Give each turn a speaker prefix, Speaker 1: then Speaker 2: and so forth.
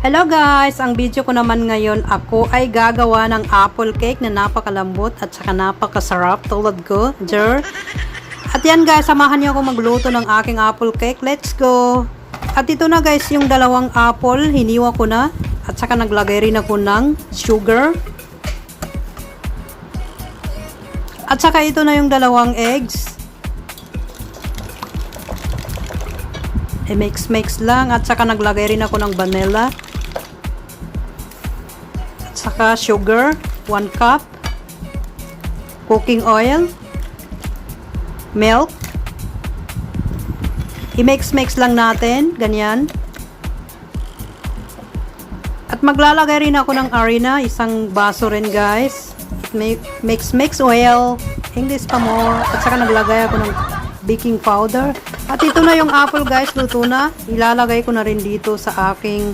Speaker 1: Hello guys! Ang video ko naman ngayon, ako ay gagawa ng apple cake na napakalambot at saka napakasarap tulad ko. At yan guys, samahan niyo ako magluto ng aking apple cake. Let's go! At ito na guys, yung dalawang apple, hiniwa ko na. At saka naglagay rin ako ng sugar. At saka ito na yung dalawang eggs. I-mix lang. At saka naglagay rin ako ng vanilla. At saka sugar, 1 cup. Cooking oil. Milk. I-mix lang natin. Ganyan. At maglalagay rin ako ng harina. Isang baso rin guys. Mix oil. English pa more. At saka naglagay ako ng baking powder. At ito na yung apple guys, luto na. Ilalagay ko na rin dito sa aking